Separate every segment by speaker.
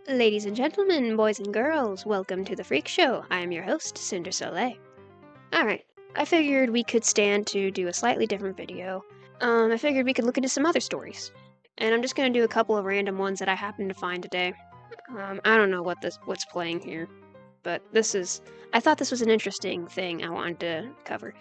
Speaker 1: Ladies and gentlemen, boys and girls, welcome to the Freak Show. I am your host, Cinder Soleil. Alright, I figured we could stand to do a slightly different video. I figured we could look into some other stories. And I'm just gonna do a couple of random ones that I happened to find today. I don't know what's playing here, but I thought this was an interesting thing I wanted to cover.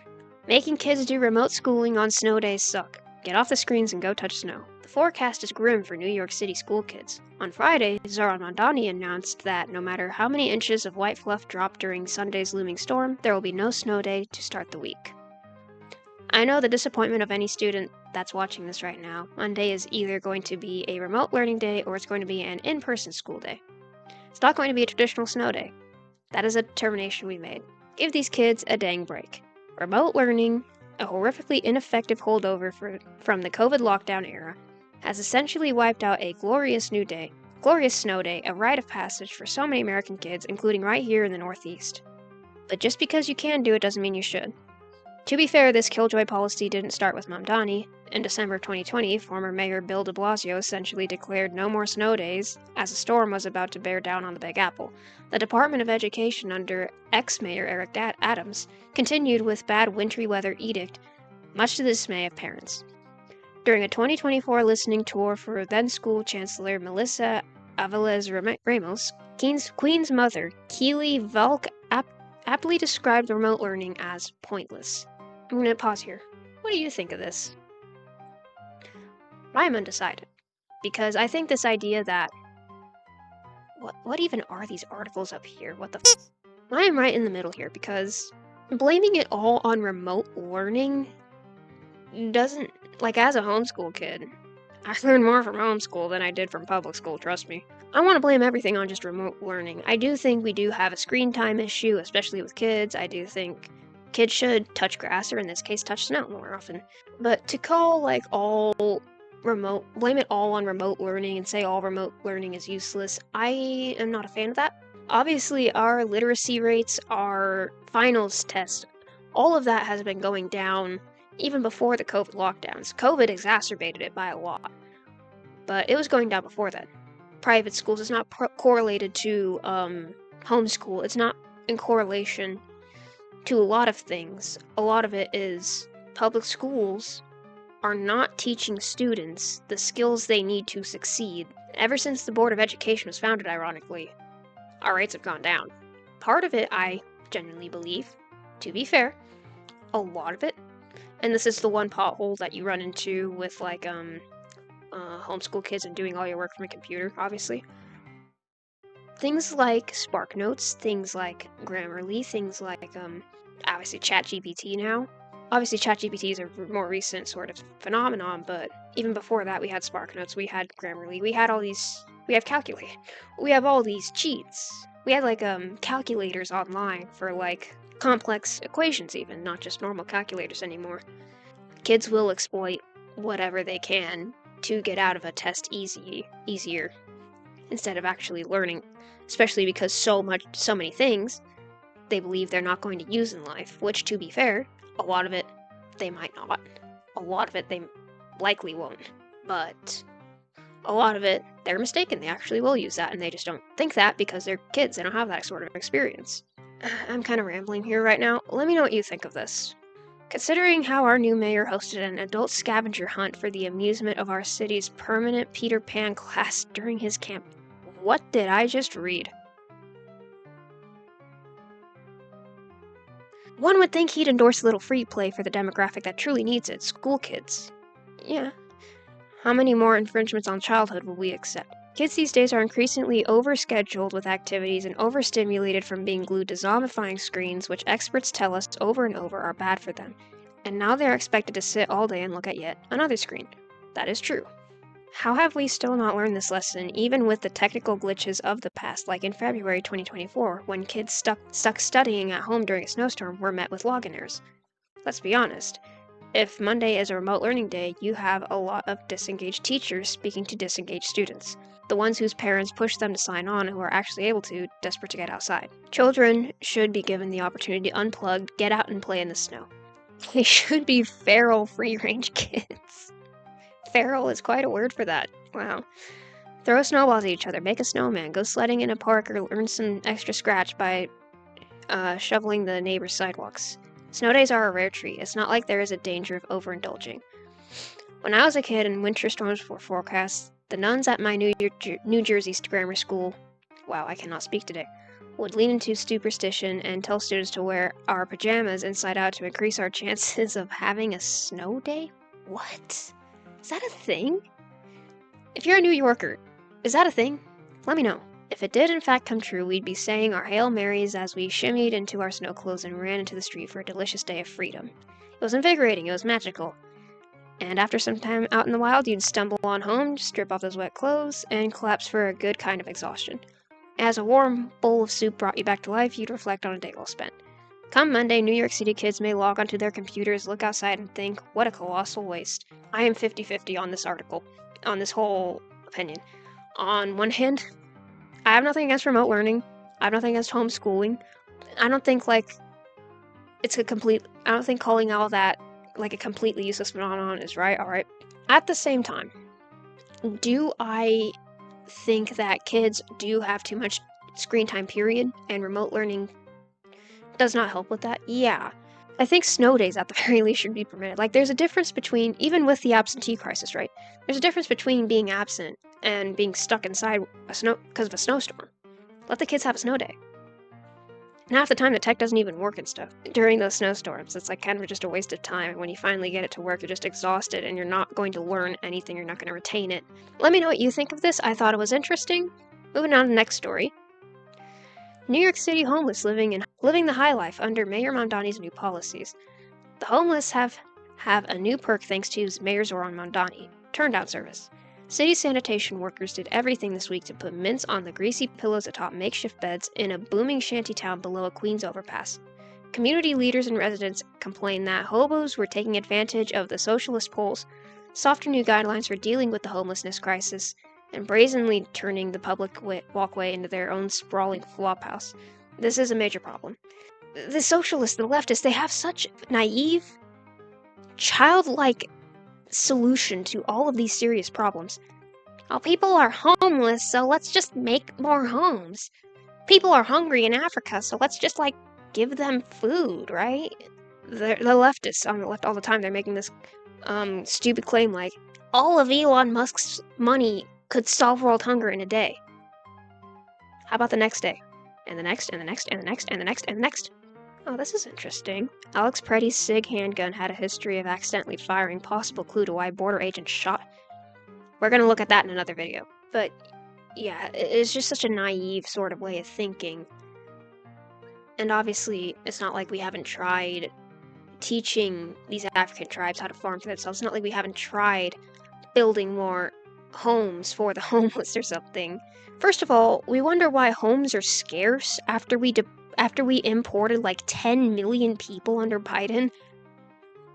Speaker 1: Making kids do remote schooling on snow days suck. Get off the screens and go touch snow. The forecast is grim for New York City school kids. On Friday, Zohran Mamdani announced that no matter how many inches of white fluff drop during Sunday's looming storm, there will be no snow day to start the week. I know the disappointment of any student that's watching this right now. Monday is either going to be a remote learning day or it's going to be an in-person school day. It's not going to be a traditional snow day. That is a determination we made. Give these kids a dang break. Remote learning, a horrifically ineffective holdover from the COVID lockdown era, has essentially wiped out a glorious snow day, a rite of passage for so many American kids, including right here in the Northeast. But just because you can do it doesn't mean you should. To be fair, this killjoy policy didn't start with Mamdani. In December 2020, former Mayor Bill de Blasio essentially declared no more snow days as a storm was about to bear down on the Big Apple. The Department of Education under ex-Mayor Eric Adams continued with bad wintry weather edict, much to the dismay of parents. During a 2024 listening tour for then-school Chancellor Melissa Avilés Ramos, Queen's mother, Keely Valk, aptly described remote learning as pointless. I'm going to pause here. What do you think of this? I'm undecided, because I think this idea that what even are these articles up here? What the I am right in the middle here, because blaming it all on remote learning doesn't, as a homeschool kid, I learned more from homeschool than I did from public school, trust me. I want to blame everything on just remote learning. I do think we do have a screen time issue, especially with kids. I do think kids should touch grass, or in this case, touch snow more often. But to call, blame it all on remote learning and say all remote learning is useless, I am not a fan of that. Obviously, our literacy rates, our finals tests, all of that has been going down even before the COVID lockdowns. COVID exacerbated it by a lot, but it was going down before then. Private schools is not correlated to homeschool. It's not in correlation to a lot of things. A lot of it is public schools are not teaching students the skills they need to succeed. Ever since the Board of Education was founded, ironically, our rates have gone down. Part of it, I genuinely believe, to be fair, a lot of it, and this is the one pothole that you run into with homeschool kids and doing all your work from a computer, obviously. Things like SparkNotes, things like Grammarly, things like, obviously ChatGPT now. Obviously ChatGPT is a more recent sort of phenomenon, but even before that we had SparkNotes, we had Grammarly, we have Calculate. We have all these cheats. We had calculators online for complex equations even, not just normal calculators anymore. Kids will exploit whatever they can to get out of a test easier instead of actually learning, especially because so many things they believe they're not going to use in life, which, to be fair, a lot of it they might not. A lot of it they likely won't, but a lot of it they're mistaken. They actually will use that, and they just don't think that because they're kids. They don't have that sort of experience. I'm kind of rambling here right now. Let me know what you think of this. Considering how our new mayor hosted an adult scavenger hunt for the amusement of our city's permanent Peter Pan class during his camp, what did I just read? One would think he'd endorse a little free play for the demographic that truly needs it, school kids. Yeah. How many more infringements on childhood will we accept? Kids these days are increasingly overscheduled with activities and overstimulated from being glued to zombifying screens, which experts tell us over and over are bad for them. And now they're expected to sit all day and look at yet another screen. That is true. How have we still not learned this lesson, even with the technical glitches of the past, like in February 2024, when kids stuck studying at home during a snowstorm were met with login errors? Let's be honest. If Monday is a remote learning day, you have a lot of disengaged teachers speaking to disengaged students. The ones whose parents push them to sign on and who are actually able to, desperate to get outside. Children should be given the opportunity to unplug, get out and play in the snow. They should be feral free-range kids. Feral is quite a word for that. Wow. Throw snowballs at each other, make a snowman, go sledding in a park, or earn some extra scratch by shoveling the neighbor's sidewalks. Snow days are a rare treat. It's not like there is a danger of overindulging. When I was a kid and winter storms were forecast, the nuns at my New Jersey grammar school, wow, I cannot speak today, would lean into superstition and tell students to wear our pajamas inside out to increase our chances of having a snow day? What? Is that a thing? If you're a New Yorker, is that a thing? Let me know. If it did in fact come true, we'd be saying our Hail Marys as we shimmied into our snow clothes and ran into the street for a delicious day of freedom. It was invigorating, it was magical. And after some time out in the wild, you'd stumble on home, strip off those wet clothes, and collapse for a good kind of exhaustion. As a warm bowl of soup brought you back to life, you'd reflect on a day well spent. Come Monday, New York City kids may log onto their computers, look outside, and think, what a colossal waste. I am 50-50 on this article, on this whole opinion. On one hand, I have nothing against remote learning. I have nothing against homeschooling. I don't think, I don't think calling all that, a completely useless phenomenon is right, alright? At the same time, do I think that kids do have too much screen time, period, and remote learning does not help with that? Yeah. I think snow days at the very least should be permitted. There's a difference between, even with the absentee crisis, right? There's a difference between being absent and being stuck inside because of a snowstorm. Let the kids have a snow day. And half the time the tech doesn't even work and stuff during those snowstorms. It's kind of just a waste of time. And when you finally get it to work, you're just exhausted and you're not going to learn anything. You're not going to retain it. Let me know what you think of this. I thought it was interesting. Moving on to the next story. New York City homeless living the high life under Mayor Mamdani's new policies. The homeless have a new perk thanks to Mayor Zoran Mamdani, turn-down service. City sanitation workers did everything this week to put mints on the greasy pillows atop makeshift beds in a booming shantytown below a Queens overpass. Community leaders and residents complained that hobos were taking advantage of the socialist polls, softer new guidelines for dealing with the homelessness crisis, and brazenly turning the public walkway into their own sprawling flophouse. This is a major problem. The socialists, the leftists, they have such naive, childlike solution to all of these serious problems. Oh, people are homeless, so let's just make more homes. People are hungry in Africa, so let's just give them food, right? The leftists on the left all the time, they're making this stupid claim all of Elon Musk's money could solve world hunger in a day. How about the next day? And the next, and the next, and the next, and the next, and the next. Oh, this is interesting. Alex Preddy's SIG handgun had a history of accidentally firing, possible clue to why border agents shot. We're gonna look at that in another video. But, yeah, it's just such a naive sort of way of thinking. And obviously, it's not like we haven't tried teaching these African tribes how to farm for themselves. It's not like we haven't tried building more homes for the homeless or something. First of all, we wonder why homes are scarce after we imported 10 million people under Biden.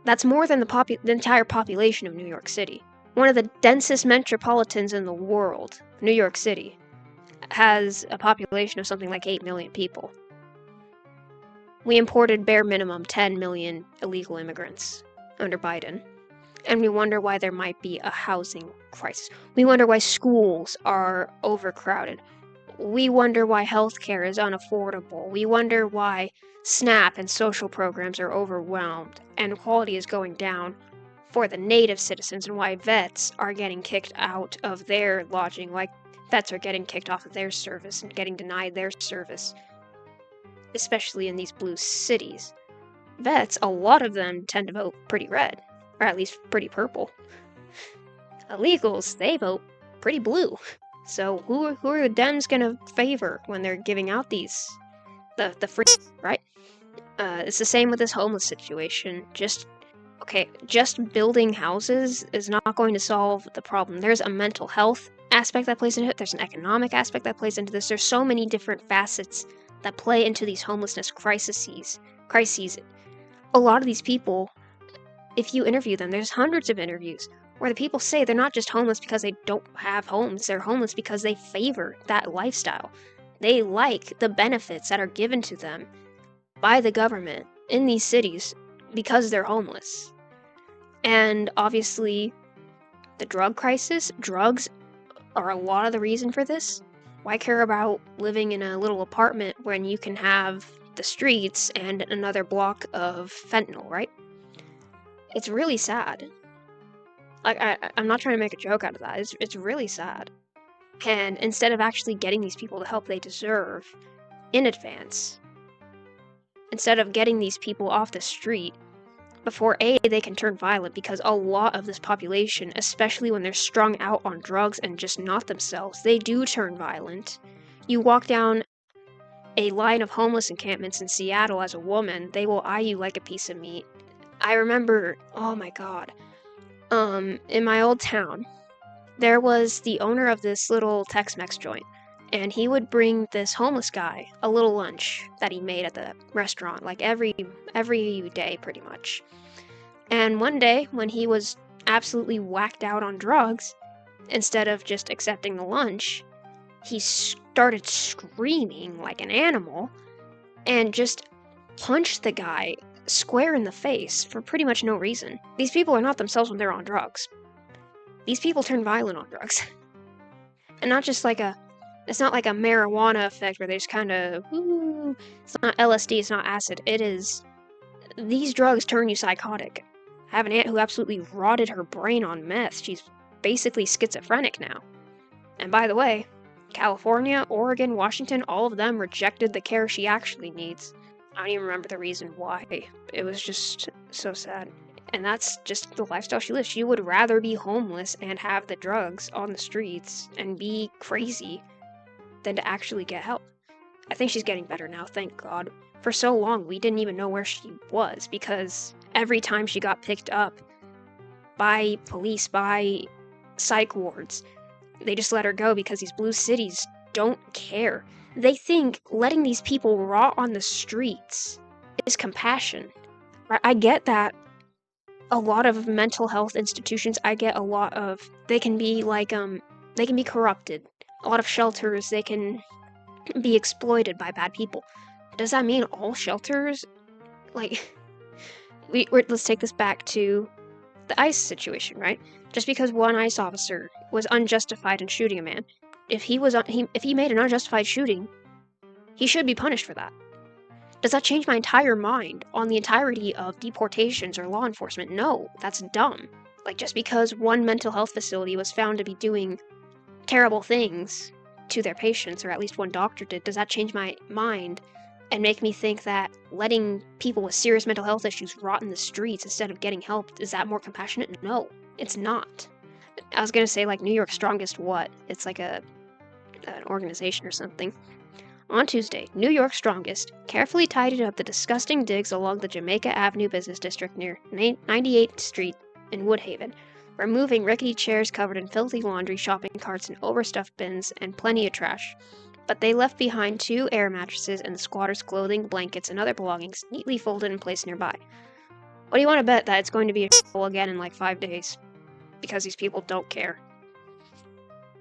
Speaker 1: That's more than the entire population of New York City. One of the densest metropolitans in the world, New York City, has a population of something like 8 million people. We imported bare minimum 10 million illegal immigrants under Biden. And we wonder why there might be a housing crisis. We wonder why schools are overcrowded. We wonder why healthcare is unaffordable. We wonder why SNAP and social programs are overwhelmed and quality is going down for the native citizens, and why vets are getting kicked out of their lodging, vets are getting kicked off of their service and getting denied their service, especially in these blue cities. Vets, a lot of them tend to vote pretty red, or at least pretty purple. Illegals, they vote pretty blue. So who are the Dems gonna favor when they're giving out the free, right? It's the same with this homeless situation. Just building houses is not going to solve the problem. There's a mental health aspect that plays into it. There's an economic aspect that plays into this. There's so many different facets that play into these homelessness crises. A lot of these people, if you interview them, there's hundreds of interviews where the people say they're not just homeless because they don't have homes, they're homeless because they favor that lifestyle. They like the benefits that are given to them by the government in these cities because they're homeless. And obviously, the drug crisis, drugs are a lot of the reason for this. Why care about living in a little apartment when you can have the streets and another block of fentanyl, right? It's really sad. Like, I'm not trying to make a joke out of that. It's really sad. And instead of actually getting these people the help they deserve in advance, instead of getting these people off the street before they can turn violent, because a lot of this population, especially when they're strung out on drugs and just not themselves, they do turn violent. You walk down a line of homeless encampments in Seattle as a woman, they will eye you like a piece of meat. I remember, oh my god, in my old town, there was the owner of this little Tex-Mex joint, and he would bring this homeless guy a little lunch that he made at the restaurant, like every day pretty much. And one day, when he was absolutely whacked out on drugs, instead of just accepting the lunch, he started screaming like an animal and just punched the guy square in the face for pretty much no reason. These people are not themselves when they're on drugs. These people turn violent on drugs. And not just like it's not like a marijuana effect where they just kind of, it's not LSD, it's not acid. It is, these drugs turn you psychotic. I have an aunt who absolutely rotted her brain on meth. She's basically schizophrenic now. And by the way, California, Oregon, Washington, all of them rejected the care she actually needs. I don't even remember the reason why. It was just so sad. And that's just the lifestyle she lives. She would rather be homeless and have the drugs on the streets and be crazy than to actually get help. I think she's getting better now, thank God. For so long, we didn't even know where she was, because every time she got picked up by police, by psych wards, they just let her go because these blue cities don't care. They think letting these people rot on the streets is compassion. I get that a lot of mental health institutions, they can be like, they can be corrupted. A lot of shelters, they can be exploited by bad people. Does that mean all shelters? Like, let's take this back to the ICE situation, right? Just because one ICE officer was unjustified in shooting a man, if he made an unjustified shooting, he should be punished for that. Does that change my entire mind on the entirety of deportations or law enforcement? No, that's dumb. Like, just because one mental health facility was found to be doing terrible things to their patients, or at least one doctor did, does that change my mind and make me think that letting people with serious mental health issues rot in the streets instead of getting help, is that more compassionate? No, it's not. I was gonna say, like, New York's Strongest what? It's like an organization or something. On Tuesday, New York's Strongest carefully tidied up the disgusting digs along the Jamaica Avenue business district near 98th Street in Woodhaven, removing rickety chairs covered in filthy laundry, shopping carts, and overstuffed bins, and plenty of trash. But they left behind 2 air mattresses and the squatters' clothing, blankets, and other belongings neatly folded and placed nearby. What do you want to bet that it's going to be a shithole again in like 5 days? Because these people don't care.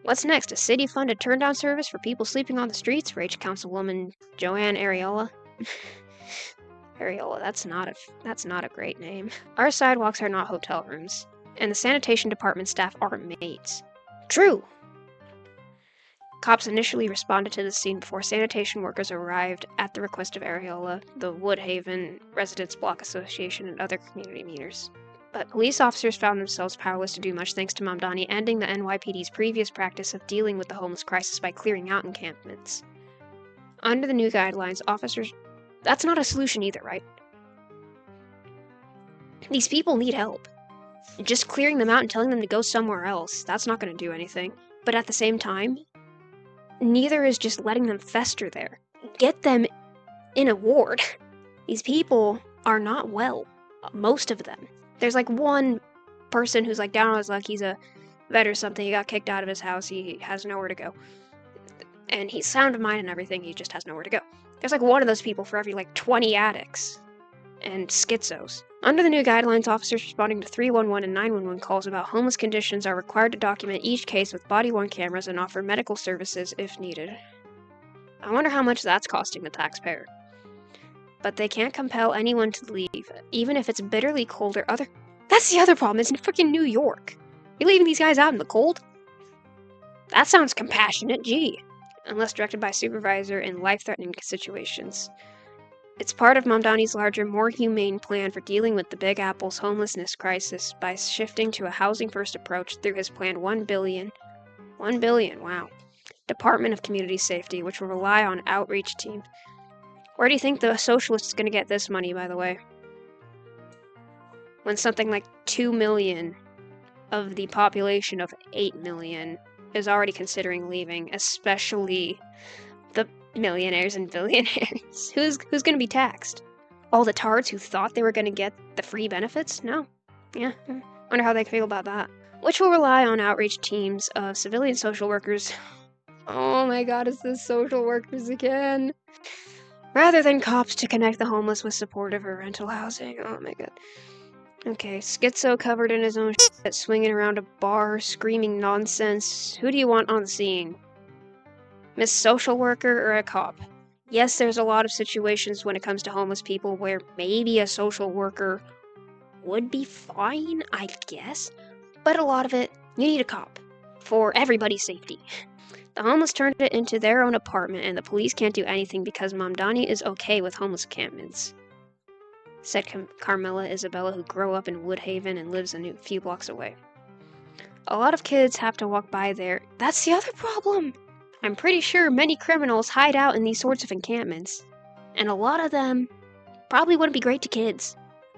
Speaker 1: What's next? A city-funded turn-down service for people sleeping on the streets? Raged Councilwoman Joanne Ariola. Ariola, that's not a great name. Our sidewalks are not hotel rooms, and the sanitation department staff aren't maids. True! Cops initially responded to the scene before sanitation workers arrived at the request of Ariola, the Woodhaven Residents Block Association, and other community leaders. But police officers found themselves powerless to do much thanks to Mamdani ending the NYPD's previous practice of dealing with the homeless crisis by clearing out encampments. Under the new guidelines, officers... That's not a solution either, right? These people need help. Just clearing them out and telling them to go somewhere else, that's not going to do anything. But at the same time, neither is just letting them fester there. Get them in a ward. These people are not well. Most of them. There's like one person who's like down on his luck, he's a vet or something, he got kicked out of his house, he has nowhere to go. And he's sound of mind and everything, he just has nowhere to go. There's like one of those people for every like 20 addicts and schizos. Under the new guidelines, officers responding to 311 and 911 calls about homeless conditions are required to document each case with body-worn cameras and offer medical services if needed. I wonder how much that's costing the taxpayer. But they can't compel anyone to leave, even if it's bitterly cold or other... That's the other problem, it's in freaking New York. You're leaving these guys out in the cold? That sounds compassionate, gee. Unless directed by supervisor in life-threatening situations. It's part of Mamdani's larger, more humane plan for dealing with the Big Apple's homelessness crisis by shifting to a housing-first approach through his planned $1 billion, wow, Department of Community Safety, which will rely on outreach teams. Where do you think the socialists are going to get this money, by the way? When something like 2 million of the population of 8 million is already considering leaving, especially the millionaires and billionaires. Who's going to be taxed? All the tards who thought they were going to get the free benefits? No. Yeah. Wonder how they feel about that. Which will rely on outreach teams of civilian social workers. Oh my god, it's the social workers again. Rather than cops to connect the homeless with supportive or rental housing. Oh my god. Okay, Schizo covered in his own shit, swinging around a bar, screaming nonsense. Who do you want on the scene? Miss Social Worker or a cop? Yes, there's a lot of situations when it comes to homeless people where maybe a social worker would be fine, I guess. But a lot of it, you need a cop. For everybody's safety. The homeless turned it into their own apartment, and the police can't do anything because Mamdani is okay with homeless encampments, said Carmela Isabella, who grew up in Woodhaven and lives a few blocks away. A lot of kids have to walk by there. That's the other problem. I'm pretty sure many criminals hide out in these sorts of encampments, and a lot of them probably wouldn't be great to kids.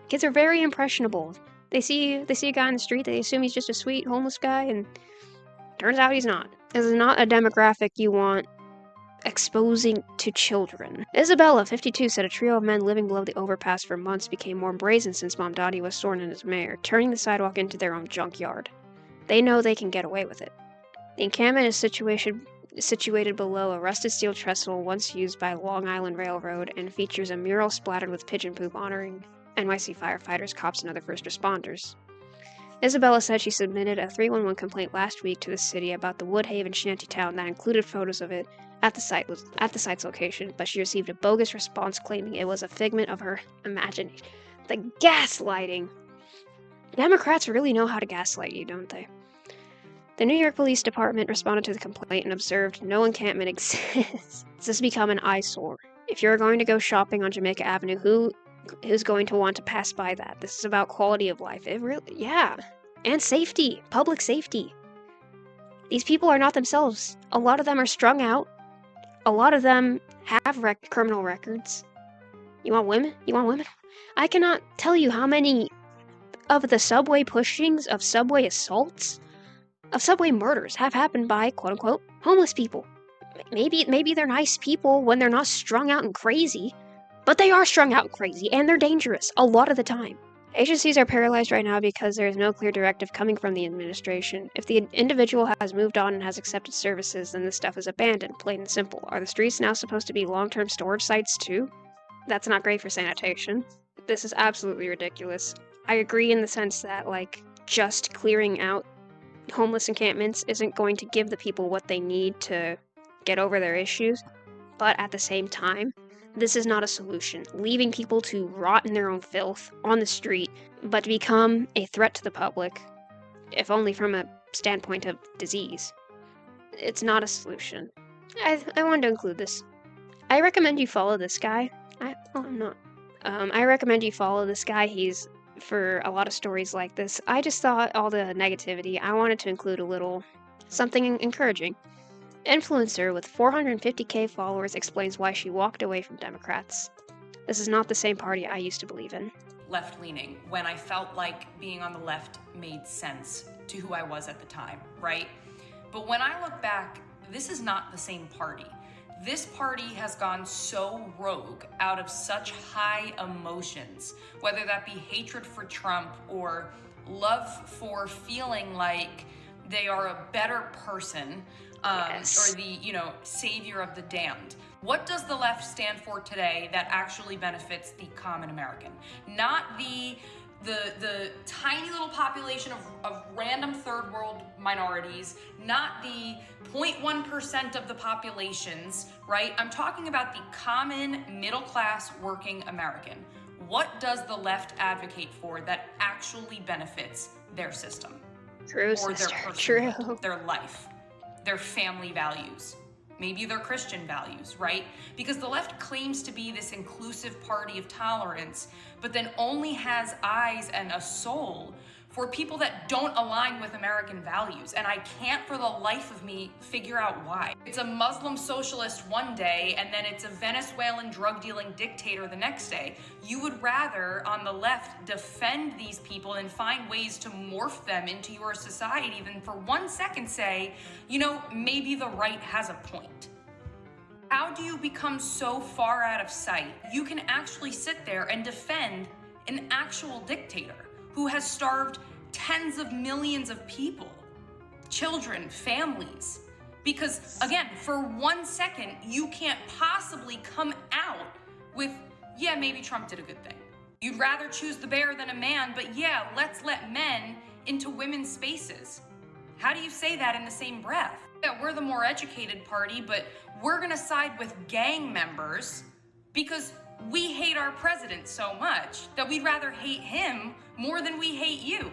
Speaker 1: Kids are very impressionable. They see a guy on the street, they assume he's just a sweet homeless guy, and turns out he's not. This is not a demographic you want exposing to children. Isabella, 52, said a trio of men living below the overpass for months became more brazen since Mamdani was sworn in as mayor, turning the sidewalk into their own junkyard. They know they can get away with it. The encampment is situated below a rusted steel trestle once used by Long Island Railroad and features a mural splattered with pigeon poop honoring NYC firefighters, cops, and other first responders. Isabella said she submitted a 311 complaint last week to the city about the Woodhaven shantytown that included photos of it at the site's location, but she received a bogus response claiming it was a figment of her imagination. The gaslighting! Democrats really know how to gaslight you, don't they? The New York Police Department responded to the complaint and observed no encampment exists. This has become an eyesore. If you're going to go shopping on Jamaica Avenue, who's going to want to pass by that? This is about quality of life. Yeah. And safety. Public safety. These people are not themselves. A lot of them are strung out. A lot of them have criminal records. You want women? I cannot tell you how many of the subway pushings, of subway assaults, of subway murders have happened by, quote-unquote, homeless people. Maybe they're nice people when they're not strung out and crazy, but they are strung out and crazy, and they're dangerous a lot of the time. Agencies are paralyzed right now because there is no clear directive coming from the administration. If the individual has moved on and has accepted services, then this stuff is abandoned, plain and simple. Are the streets now supposed to be long-term storage sites too? That's not great for sanitation. This is absolutely ridiculous. I agree in the sense that, just clearing out homeless encampments isn't going to give the people what they need to get over their issues, but at the same time, this is not a solution. Leaving people to rot in their own filth on the street, but to become a threat to the public, if only from a standpoint of disease. It's not a solution. I wanted to include this. I recommend you follow this guy. I'm not. I recommend you follow this guy. He's for a lot of stories like this. I just thought all the negativity, I wanted to include a little something encouraging. Influencer with 450k followers explains why she walked away from Democrats. This is not the same party I used to believe in.
Speaker 2: Left-leaning, when I felt like being on the left made sense to who I was at the time, right? But when I look back, this is not the same party. This party has gone so rogue out of such high emotions, whether that be hatred for Trump or love for feeling like they are a better person,
Speaker 1: Yes.
Speaker 2: or the, savior of the damned. What does the left stand for today that actually benefits the common American? Not the tiny little population of random third world minorities, not the 0.1% of the populations, right? I'm talking about the common middle class working American. What does the left advocate for that actually benefits their system?
Speaker 1: True,
Speaker 2: or their
Speaker 1: sister.
Speaker 2: personhood,
Speaker 1: True.
Speaker 2: their life? their family values, maybe their Christian values, right? Because the left claims to be this inclusive party of tolerance, but then only has eyes and a soul for people that don't align with American values. And I can't for the life of me figure out why. It's a Muslim socialist one day, and then it's a Venezuelan drug dealing dictator the next day. You would rather, on the left, defend these people and find ways to morph them into your society than for 1 second say, you know, maybe the right has a point. How do you become so far out of sight you can actually sit there and defend an actual dictator who has starved tens of millions of people, children, families? Because again, for 1 second, you can't possibly come out with, yeah, maybe Trump did a good thing. You'd rather choose the bear than a man, but yeah, let's let men into women's spaces. How do you say that in the same breath? Yeah, we're the more educated party, but we're gonna side with gang members because we hate our president so much that we'd rather hate him more than we hate you.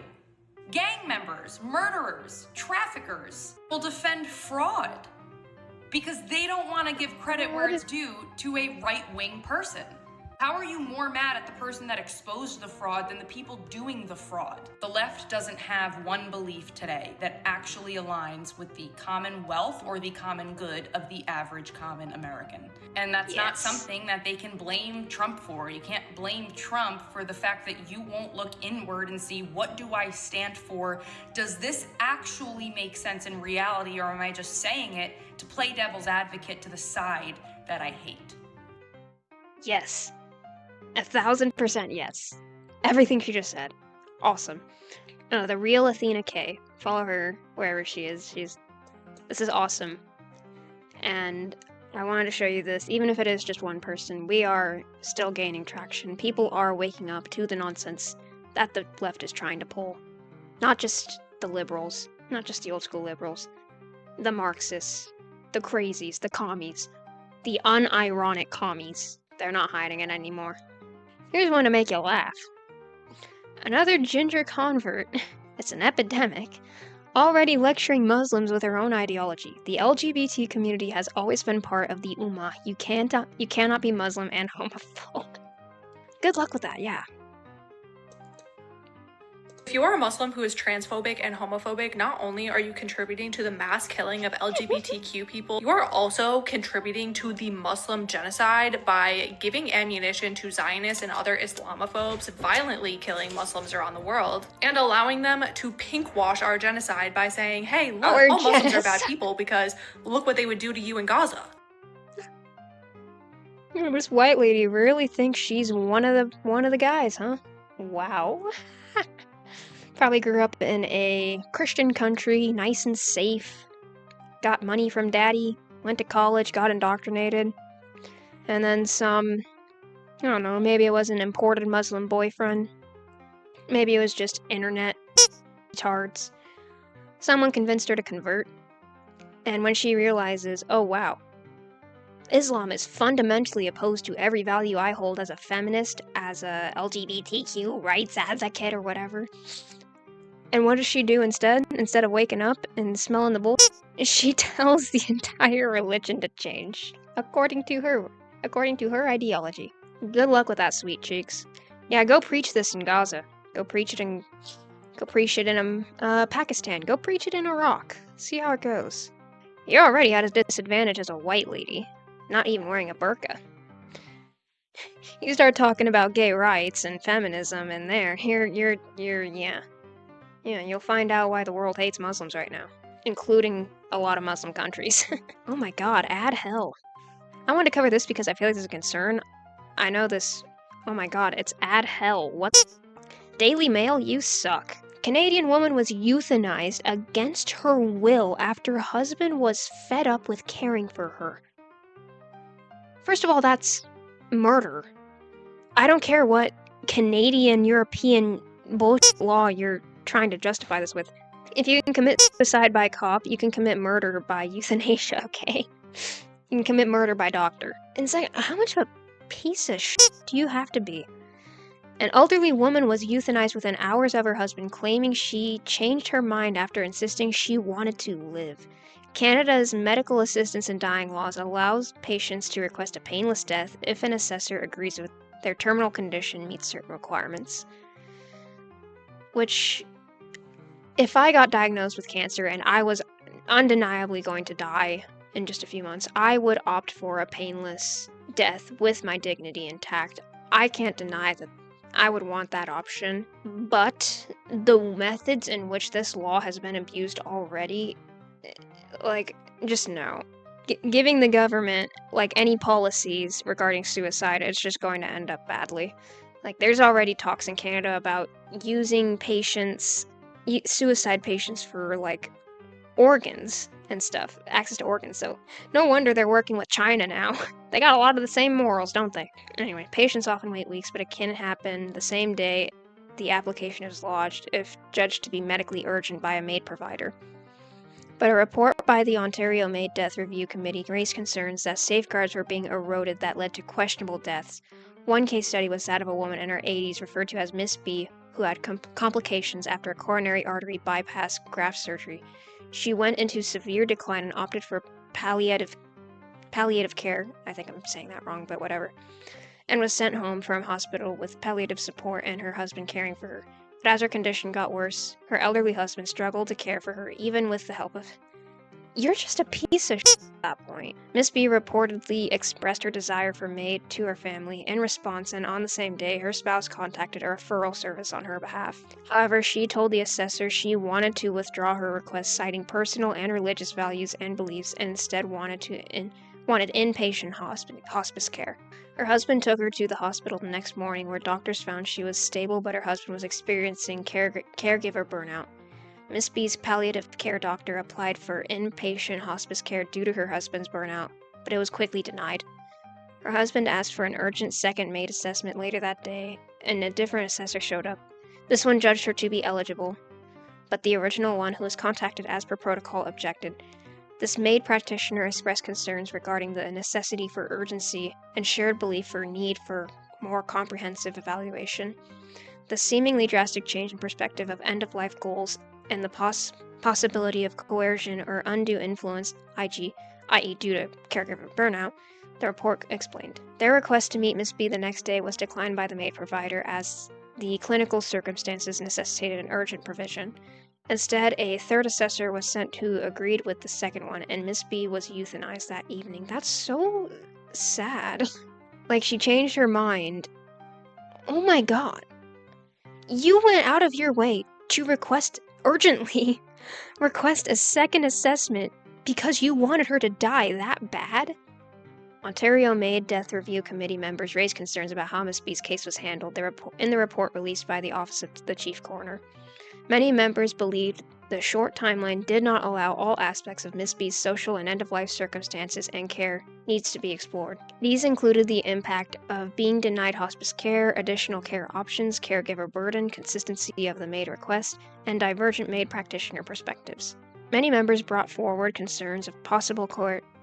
Speaker 2: Gang members, murderers, traffickers will defend fraud because they don't want to give credit where it's due to a right-wing person. How are you more mad at the person that exposed the fraud than the people doing the fraud? The left doesn't have one belief today that actually aligns with the commonwealth or the common good of the average common American. And that's not something that they can blame Trump for. You can't blame Trump for the fact that you won't look inward and see, what do I stand for? Does this actually make sense in reality, or am I just saying it to play devil's advocate to the side that I hate?
Speaker 1: Yes. 1,000% yes. Everything she just said. Awesome. The real Athena K. Follow her wherever she is. This is awesome. And I wanted to show you this. Even if it is just one person, we are still gaining traction. People are waking up to the nonsense that the left is trying to pull. Not just the liberals, not just the old school liberals, the Marxists, the crazies, the commies, the unironic commies. They're not hiding it anymore. Here's one to make you laugh. Another ginger convert, it's an epidemic, already lecturing Muslims with her own ideology. The LGBT community has always been part of the Ummah. You cannot be Muslim and homophobe. Good luck with that, yeah.
Speaker 3: If you are a Muslim who is transphobic and homophobic, not only are you contributing to the mass killing of LGBTQ people, you are also contributing to the Muslim genocide by giving ammunition to Zionists and other Islamophobes, violently killing Muslims around the world, and allowing them to pinkwash our genocide by saying, hey, look, all Muslims are bad people because look what they would do to you in Gaza.
Speaker 1: This white lady really thinks she's one of the guys, huh? Wow. Probably grew up in a Christian country, nice and safe, got money from daddy, went to college, got indoctrinated, and then some, I don't know, maybe it was an imported Muslim boyfriend, maybe it was just internet retards. Someone convinced her to convert, and when she realizes, oh wow, Islam is fundamentally opposed to every value I hold as a feminist, as a LGBTQ rights advocate or whatever. And what does she do instead? Instead of waking up and smelling the bull, she tells the entire religion to change, according to her ideology. Good luck with that, sweet cheeks. Yeah, go preach this in Gaza. Go preach it in Pakistan. Go preach it in Iraq. See how it goes. You're already at a disadvantage as a white lady, not even wearing a burqa. You start talking about gay rights and feminism, and Yeah, you'll find out why the world hates Muslims right now, including a lot of Muslim countries. Oh my god, add hell. I wanted to cover this because I feel like this is a concern. I know this. Oh my god, it's add hell. What? Daily Mail, you suck. Canadian woman was euthanized against her will after husband was fed up with caring for her. First of all, that's murder. I don't care what Canadian, European bullshit law you're trying to justify this with. If you can commit suicide by cop, you can commit murder by euthanasia, okay? You can commit murder by doctor. And second, how much of a piece of shit do you have to be? An elderly woman was euthanized within hours of her husband, claiming she changed her mind after insisting she wanted to live. Canada's medical assistance in dying laws allows patients to request a painless death if an assessor agrees with their terminal condition meets certain requirements. Which, if I got diagnosed with cancer and I was undeniably going to die in just a few months, I would opt for a painless death with my dignity intact. I can't deny that I would want that option, but the methods in which this law has been abused already, just no. Giving the government, any policies regarding suicide, it's just going to end up badly. There's already talks in Canada about using suicide patients for, organs and stuff, access to organs, so no wonder they're working with China now. They got a lot of the same morals, don't they? Anyway, patients often wait weeks, but it can happen the same day the application is lodged if judged to be medically urgent by a MAID provider. But a report by the Ontario MAID Death Review Committee raised concerns that safeguards were being eroded that led to questionable deaths. One case study was that of a woman in her 80s referred to as Miss B, who had complications after a coronary artery bypass graft surgery. She went into severe decline and opted for palliative care, I think I'm saying that wrong, but whatever, and was sent home from hospital with palliative support and her husband caring for her. But as her condition got worse, her elderly husband struggled to care for her, even with the help of... You're just a piece of shit at that point. Miss B reportedly expressed her desire for MAID to her family in response, and on the same day, her spouse contacted a referral service on her behalf. However, she told the assessor she wanted to withdraw her request, citing personal and religious values and beliefs, and instead wanted inpatient hospice care. Her husband took her to the hospital the next morning, where doctors found she was stable, but her husband was experiencing caregiver burnout. Miss B's palliative care doctor applied for inpatient hospice care due to her husband's burnout, but it was quickly denied. Her husband asked for an urgent second MAID assessment later that day, and a different assessor showed up. This one judged her to be eligible, but the original one, who was contacted as per protocol, objected. This MAID practitioner expressed concerns regarding the necessity for urgency and shared belief for need for more comprehensive evaluation. The seemingly drastic change in perspective of end-of-life goals and the possibility of coercion or undue influence, i.e. due to caregiver burnout, the report explained. Their request to meet Miss B the next day was declined by the MAID provider as the clinical circumstances necessitated an urgent provision. Instead, a third assessor was sent who agreed with the second one, and Miss B was euthanized that evening. That's so sad. She changed her mind. Oh my god. You went out of your way to urgently request a second assessment because you wanted her to die that bad? Ontario MAID Death Review Committee members raised concerns about how Miss B's case was handled in the report released by the Office of the Chief Coroner. Many members believed the short timeline did not allow all aspects of Miss B's social and end-of-life circumstances and care needs to be explored. These included the impact of being denied hospice care, additional care options, caregiver burden, consistency of the MAID request, and divergent MAID practitioner perspectives. Many members brought forward concerns of possible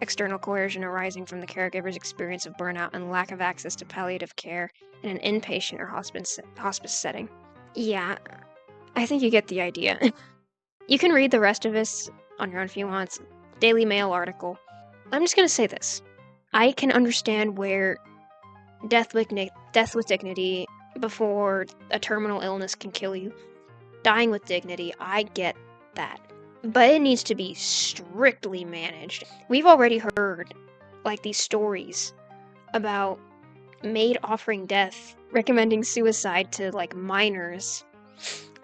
Speaker 1: external coercion arising from the caregiver's experience of burnout and lack of access to palliative care in an inpatient or hospice setting. Yeah, I think you get the idea. You can read the rest of this on your own if you want. It's a Daily Mail article. I'm just going to say this. I can understand where death with dignity before a terminal illness can kill you. Dying with dignity, I get that. But it needs to be strictly managed. We've already heard, these stories about MAID offering death, recommending suicide to, minors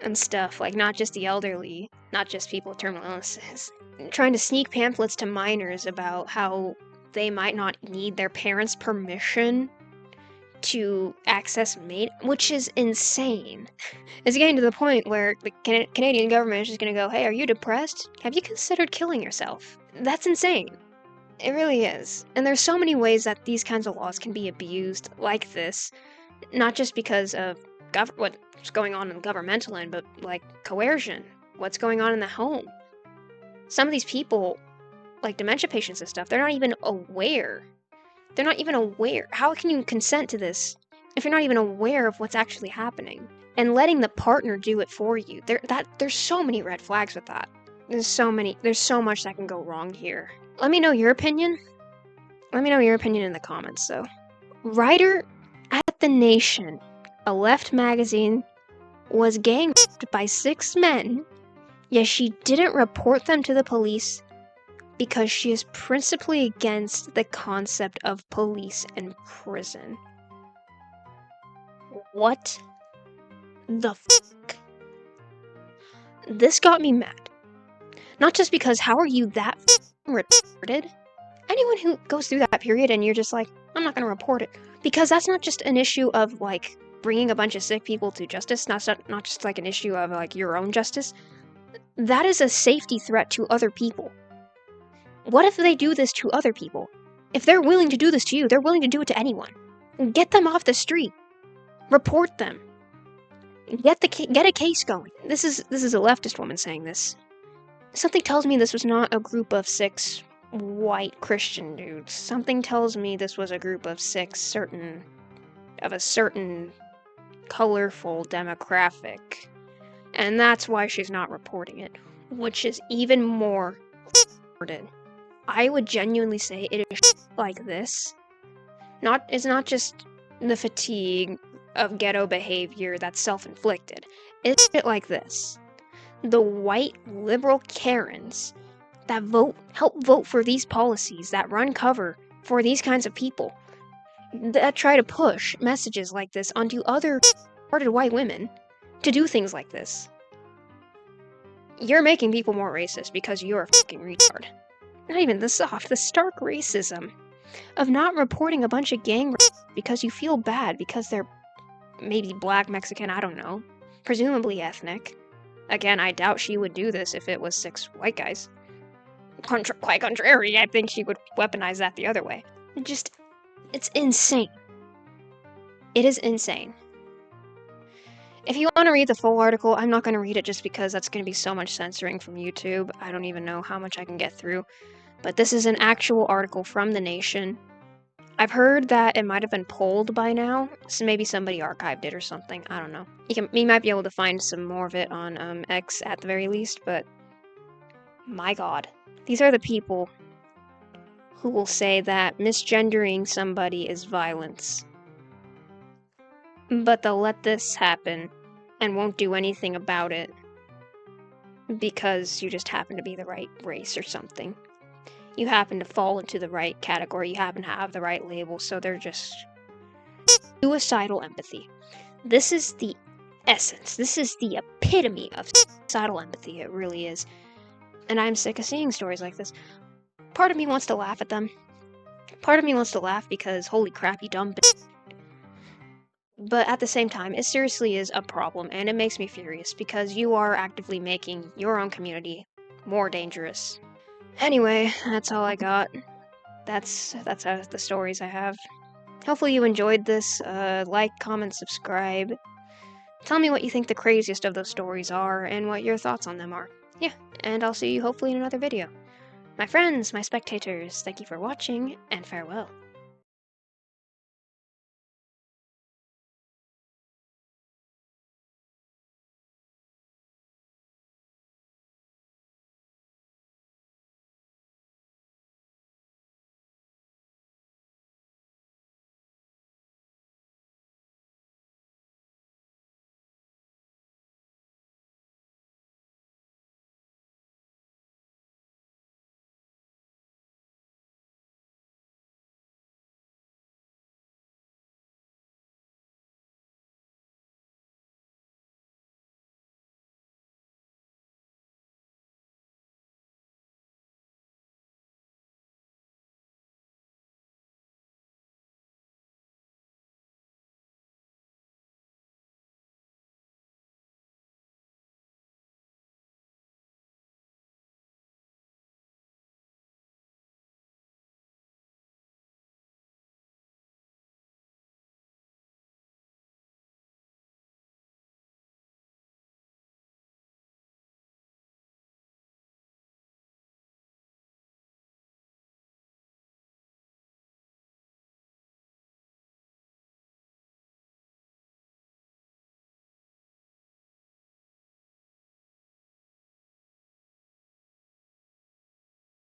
Speaker 1: and stuff, not just the elderly, not just people with terminal illnesses. Trying to sneak pamphlets to minors about how they might not need their parents' permission to access MAID, which is insane. It's getting to the point where the Canadian government is just going to go, hey, are you depressed? Have you considered killing yourself? That's insane. It really is. And there's so many ways that these kinds of laws can be abused like this, not just because of what's going on in the governmental end, but coercion, what's going on in the home. Some of these people, dementia patients and stuff, they're not even aware. How can you consent to this if you're not even aware of what's actually happening? And letting the partner do it for you. There's so many red flags with that. There's so much that can go wrong here. Let me know your opinion. Let me know your opinion in the comments, though. Writer at The Nation, a left magazine, was gang raped by 6 men, yet she didn't report them to the police because she is principally against the concept of police and prison. What the fuck? This got me mad. Not just because how are you that retarded? Anyone who goes through that period and you're just like, I'm not gonna report it. Because that's not just an issue of like bringing a bunch of sick people to justice, not just like an issue of like your own justice. That is a safety threat to other people. What if they do this to other people? If they're willing to do this to you, they're willing to do it to anyone. Get them off the street. Report them. Get a case going. This is a leftist woman saying this. Something tells me this was not a group of 6 white Christian dudes. Something tells me this was a group of 6 of a certain colorful demographic. And that's why she's not reporting it, which is even more retarded. I would genuinely say it is like this. It's not just the fatigue of ghetto behavior that's self-inflicted. It's shit like this. The white liberal Karens that help vote for these policies, that run cover for these kinds of people, that try to push messages like this onto other retarded white women to do things like this. You're making people more racist because you're a fucking retard. Not even the stark racism of not reporting a bunch of gang rape because you feel bad because they're maybe black, Mexican, I don't know, presumably ethnic. Again, I doubt she would do this if it was 6 white guys. Quite contrary, I think she would weaponize that the other way. It's insane. It is insane. If you want to read the full article, I'm not going to read it just because that's going to be so much censoring from YouTube. I don't even know how much I can get through. But this is an actual article from The Nation. I've heard that it might have been pulled by now, so maybe somebody archived it or something. I don't know. You might be able to find some more of it on X at the very least, but my god. These are the people who will say that misgendering somebody is violence. But they'll let this happen and won't do anything about it because you just happen to be the right race or something. You happen to fall into the right category, you happen to have the right label, so they're just suicidal empathy. This is the essence, this is the epitome of suicidal empathy, it really is. And I'm sick of seeing stories like this. Part of me wants to laugh at them. Part of me wants to laugh because, holy crap, you dumb bitch. But at the same time, it seriously is a problem, and it makes me furious because you are actively making your own community more dangerous. Anyway, that's all I got. That's the stories I have. Hopefully you enjoyed this. Like, comment, subscribe. Tell me what you think the craziest of those stories are and what your thoughts on them are. Yeah, and I'll see you hopefully in another video. My friends, my spectators, thank you for watching, and farewell.